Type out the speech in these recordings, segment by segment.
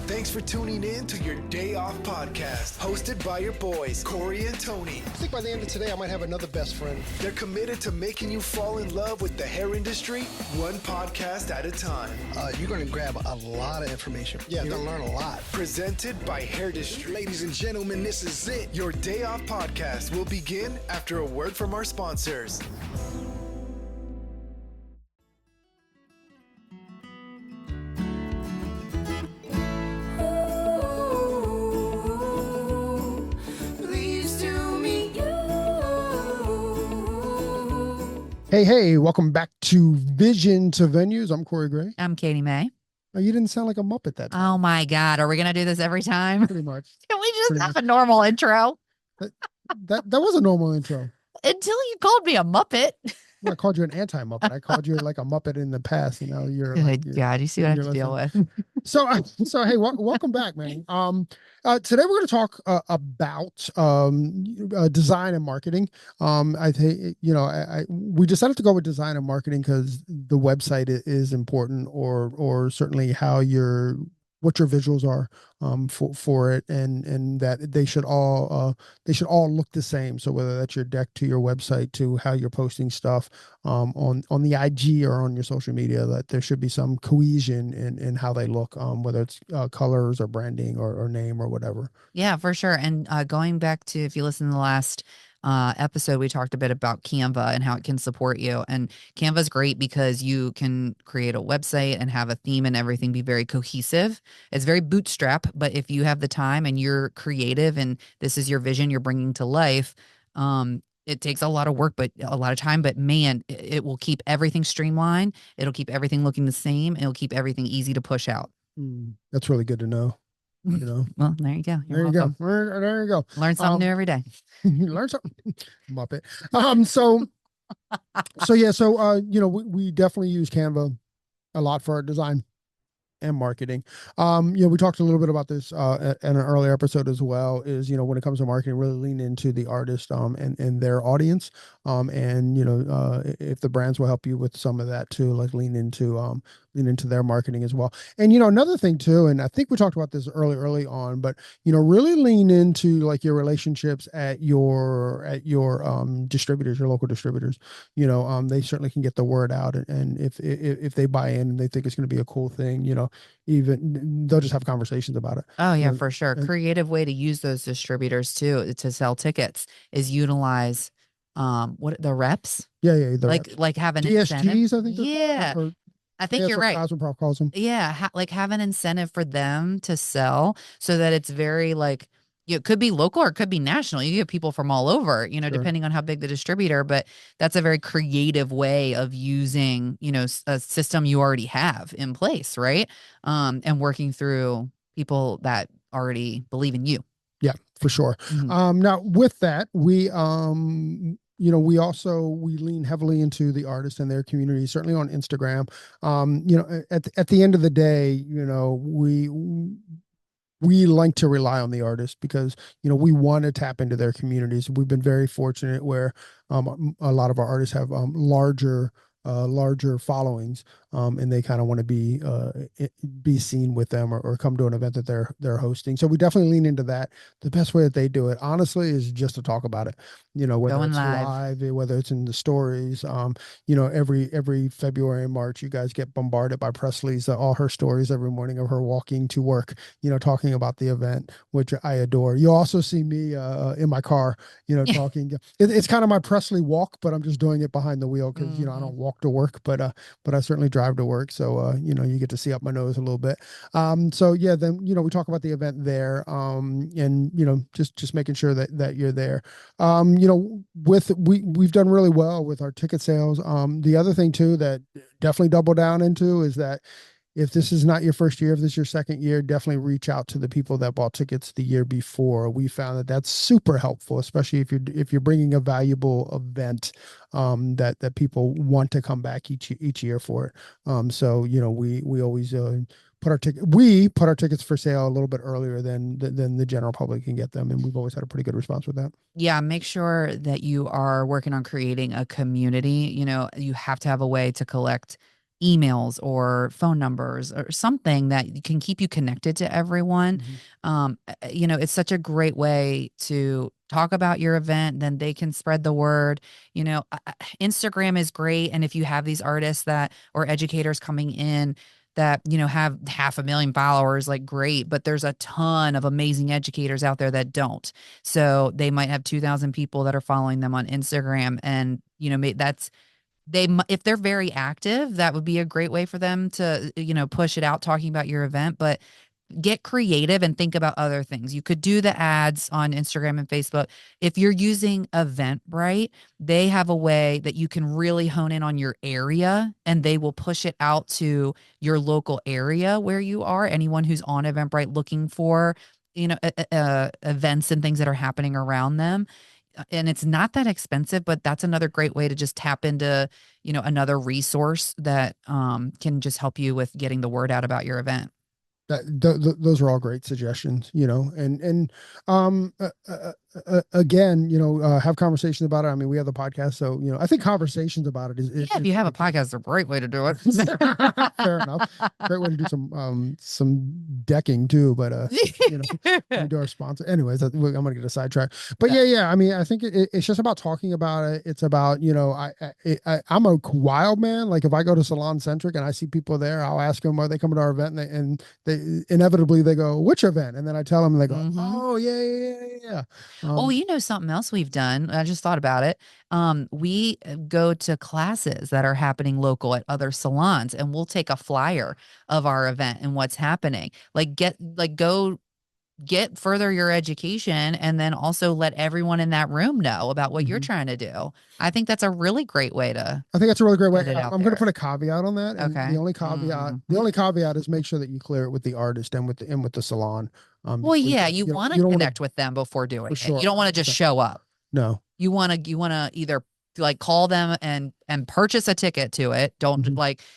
Thanks for tuning in to your Day Off podcast, hosted by your boys, Corey and Tony. I think by the end of today, I might have another best friend. They're committed to making you fall in love with the hair industry, one podcast at a time. You're going to grab a lot of information. Yeah, you're going to learn a lot. Presented by Hairndustry. Ladies and gentlemen, this is it. Your Day Off podcast will begin after a word from our sponsors. Hey, welcome back to Vision to Venues. I'm Corey Gray. I'm Katie May. Oh, you didn't sound like a Muppet that time. Oh my God. Are we going to do this every time? Pretty much. Can we just have a normal intro? That was a normal intro. Until you called me a Muppet. I called you an anti-Muppet. I called you like a Muppet in the past. You know, you're Good God, you see what I have to deal with. So hey, welcome back, man. Today we're going to talk about design and marketing. I think we decided to go with design and marketing because the website is important, or certainly what your visuals are for it, and that they should all look the same. So whether that's your deck to your website to how you're posting stuff on the IG or on your social media, that there should be some cohesion in how they look, whether it's colors or branding or name or whatever. Yeah, for sure. And going back to, if you listen to the last episode, we talked a bit about Canva and how it can support you. And Canva is great because you can create a website and have a theme and everything be very cohesive. It's very bootstrap, but if you have the time and you're creative and this is your vision you're bringing to life, it takes a lot of work, but a lot of time, but man, it will keep everything streamlined. It'll keep everything looking the same. It'll keep everything easy to push out. That's really good to know. You know, well, there you go. There you go. Learn something new every day. Learn something, Muppet. We definitely use Canva a lot for our design and marketing. We talked a little bit about this in an earlier episode as well, is, when it comes to marketing, really lean into the artist and their audience. If the brands will help you with some of that too, like lean into their marketing as well. And, another thing too, and I think we talked about this early on, but, really lean into like your relationships at your distributors, your local distributors. They certainly can get the word out. And if they buy in and they think it's going to be a cool thing, even they'll just have conversations about it. Oh yeah, for sure. Creative way to use those distributors too, to sell tickets, is utilize what the reps. Yeah. Like have an DSGs, incentive. I think. Yeah. I think you're right. Cosmoprof calls them. Yeah. Have an incentive for them to sell so that it's very like, it could be local or it could be national. You get people from all over, Sure. depending on how big the distributor, but that's a very creative way of using, a system you already have in place. Right. And working through people that already believe in you. Yeah, for sure. Mhm. Now with that, we lean heavily into the artists and their community, certainly on Instagram. At the end of the day, we like to rely on the artists because, we want to tap into their communities. We've been very fortunate where a lot of our artists have larger followings, and they kind of want to be seen with them or come to an event that they're hosting. So we definitely lean into that. The best way that they do it, honestly, is just to talk about it. Whether Going it's live, whether it's in the stories. Every February and March, you guys get bombarded by Presley's all her stories every morning of her walking to work. Talking about the event, which I adore. You also see me in my car, talking. It's kind of my Presley walk, but I'm just doing it behind the wheel because I don't walk to work, but I certainly drive to work. So you get to see up my nose a little bit. Then we talk about the event there, and just making sure that you're there. We've done really well with our ticket sales. The other thing too that definitely double down into is that if this is not your first year, if this is your second year, definitely reach out to the people that bought tickets the year before. We found that that's super helpful, especially if you're bringing a valuable event that people want to come back each year for it. We always put our tickets for sale a little bit earlier than the general public can get them, and we've always had a pretty good response with that. Yeah, make sure that you are working on creating a community. You have to have a way to collect emails or phone numbers or something that can keep you connected to everyone. It's such a great way to talk about your event, then they can spread the word. Instagram is great. And if you have these artists or educators coming in that, have 500,000 followers, like great, but there's a ton of amazing educators out there that don't. So they might have 2,000 people that are following them on Instagram. And, if they're very active, that would be a great way for them to, push it out, talking about your event. But get creative and think about other things. You could do the ads on Instagram and Facebook. If you're using Eventbrite, they have a way that you can really hone in on your area, and they will push it out to your local area where you are. Anyone who's on Eventbrite looking for, events and things that are happening around them. And it's not that expensive, but that's another great way to just tap into, another resource that can just help you with getting the word out about your event. Those are all great suggestions, and again, have conversations about it. I mean, we have the podcast, so, I think conversations about it is if you have a podcast, is a great way to do it. Fair enough. Great way to do some decking too, but we do our sponsor. Anyways, I'm gonna get a sidetrack. But yeah. I mean, I think it's just about talking about it. It's about, I'm a wild man. Like if I go to Salon Centric and I see people there, I'll ask them, are they coming to our event? And they inevitably they go, which event? And then I tell them, and they go, oh yeah. Something else we've done. I just thought about it. We go to classes that are happening local at other salons, and we'll take a flyer of our event and what's happening. Go get further your education, and then also let everyone in that room know about what you're trying to do. I think that's a really great way to. I think that's a really great way. I'm going to put a caveat on that. Okay. The only caveat is make sure that you clear it with the artist and with the salon. You want to connect with them before doing it. Sure. You don't want to just show up. No. You want to either call them and purchase a ticket to it. Don't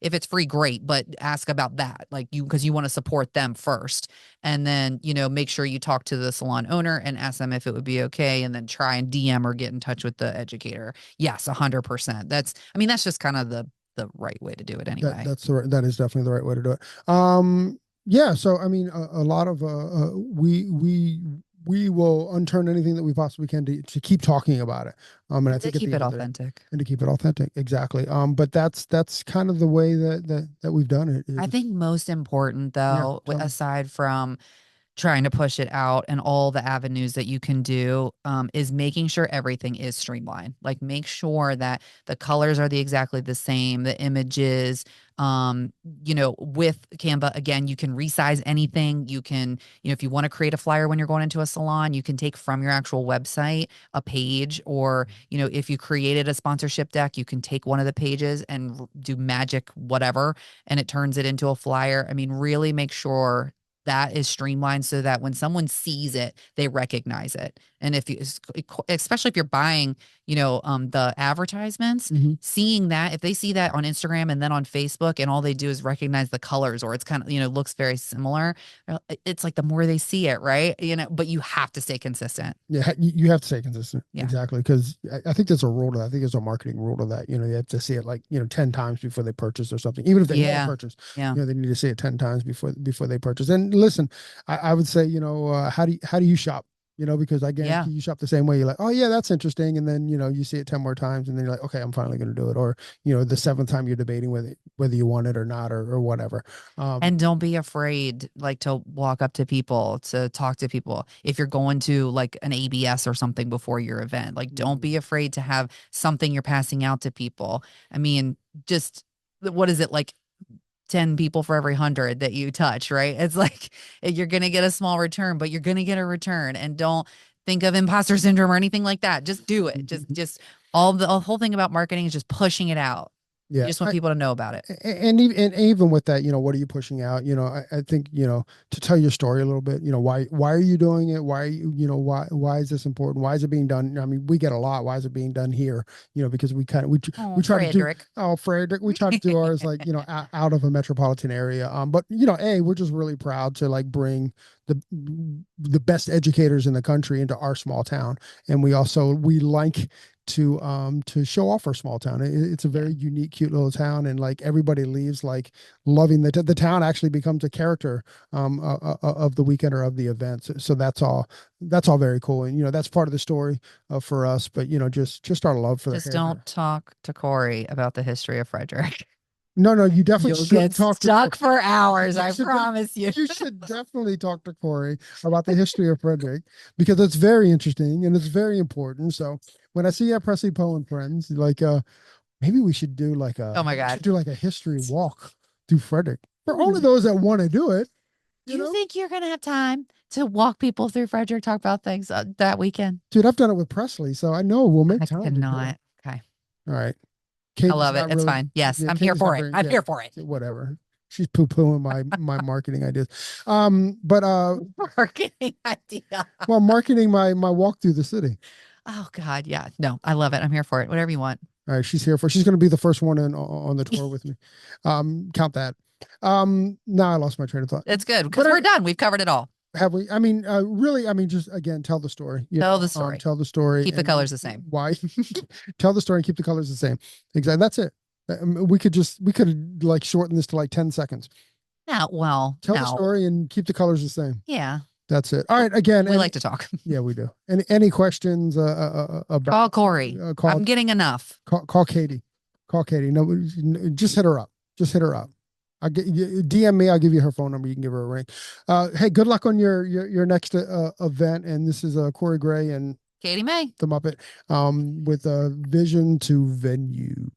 if it's free, great, but ask about that, because you want to support them first. And then, make sure you talk to the salon owner and ask them if it would be okay. And then try and DM or get in touch with the educator. Yes, 100%. That's just kind of the right way to do it anyway. That is definitely the right way to do it. Yeah. So, I mean, a lot of, we will unturn anything that we possibly can to keep talking about it. And I think keep it authentic. And to keep it authentic. Exactly. But that's kind of the way that we've done it. I think most important though, aside from trying to push it out and all the avenues that you can do, is making sure everything is streamlined. Make sure that the colors are exactly the same, the images, with Canva, again, you can resize anything. You can, if you want to create a flyer when you're going into a salon, you can take from your actual website a page, or, if you created a sponsorship deck, you can take one of the pages and do magic, whatever, and it turns it into a flyer. I mean, really make sure that is streamlined so that when someone sees it, they recognize it. And especially if you're buying, the advertisements, seeing that, if they see that on Instagram and then on Facebook, and all they do is recognize the colors, or it's kind of, looks very similar, it's the more they see it, right? But you have to stay consistent. Yeah, you have to stay consistent. Yeah. Exactly. Because I think there's a rule to that. I think there's a marketing rule to that. You have to see it 10 times before they purchase or something. Even if they don't purchase, they need to see it 10 times before they purchase. And listen, I would say, how do you shop? Because again, you shop the same way. You're like, oh yeah, that's interesting. And then, you see it 10 more times, and then you're like, okay, I'm finally going to do it. Or, the 7th time you're debating whether you want it or not, or whatever. And don't be afraid, to walk up to people, to talk to people. If you're going to an ABS or something before your event, don't be afraid to have something you're passing out to people. I mean, just what is it, 10 people for every 100 that you touch, right? It's you're going to get a small return, but you're going to get a return. And don't think of imposter syndrome or anything like that. Just do it. Just the whole thing about marketing is just pushing it out. Yeah. You just want people to know about it. And even with that, what are you pushing out? I think, to tell your story a little bit, why are you doing it? Why are you, why is this important? Why is it being done? I mean, we get a lot. Why is it being done here? Because we try Frederick. Frederick, we try to do ours out of a metropolitan area. But we're just really proud to bring the best educators in the country into our small town. And we like to show off our small town. It's a very unique, cute little town, and like everybody leaves like loving the town. Actually becomes a character of the weekend or of the event. So that's all very cool, and that's part of the story for us. But just our love for Just the don't talk to Corey about the history of Frederick. No, you definitely You'll should get talk stuck to for hours. I should promise you. You should definitely talk to Corey about the history of Frederick, because it's very interesting and it's very important. So when I see you at Presley Poe and Friends, like maybe we should do like Oh my God. do like a history walk through Frederick for only those that want to do it. Do you think you're going to have time to walk people through Frederick, talk about things that weekend? Dude, I've done it with Presley, so I know we'll make I time. to do it. cannot. Okay. All right. I love it. It's fine. Yes, I'm here for it. I'm here for it. Whatever. She's poo-pooing my marketing ideas. But Marketing idea. well, marketing my walk through the city. Oh God, yeah. No, I love it. I'm here for it. Whatever you want. All right, she's going to be the first one on the tour with me. Count that. Now I lost my train of thought. It's good because we're done. We've covered it all. Have we? I mean, really, just again, tell the story. Tell the story. Tell the story. Keep the colors the same. Why? Tell the story and keep the colors the same. Exactly. That's it. We could like shorten this to like 10 seconds. No, well, Tell the story and keep the colors the same. Yeah. That's it. All right. Again, We like to talk. Yeah, we do. Any questions about Call Corey. call I'm getting enough. call Katie. Call Katie. No, just hit her up. Just hit her up. I'll get DM me. I'll give you her phone number. You can give her a ring. Hey, good luck on your next event. And this is Corey Gray and Katie May. the Muppet with a vision to venue.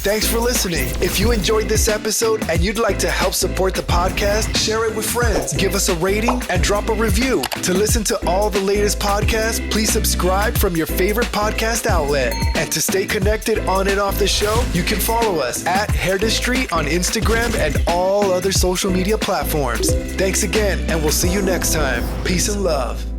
Thanks for listening. If you enjoyed this episode and you'd like to help support the podcast, share it with friends, give us a rating, and drop a review. To listen to all the latest podcasts, please subscribe from your favorite podcast outlet. And to stay connected on and off the show, you can follow us at Hairdustry on Instagram and all other social media platforms. Thanks again, and we'll see you next time. Peace and love.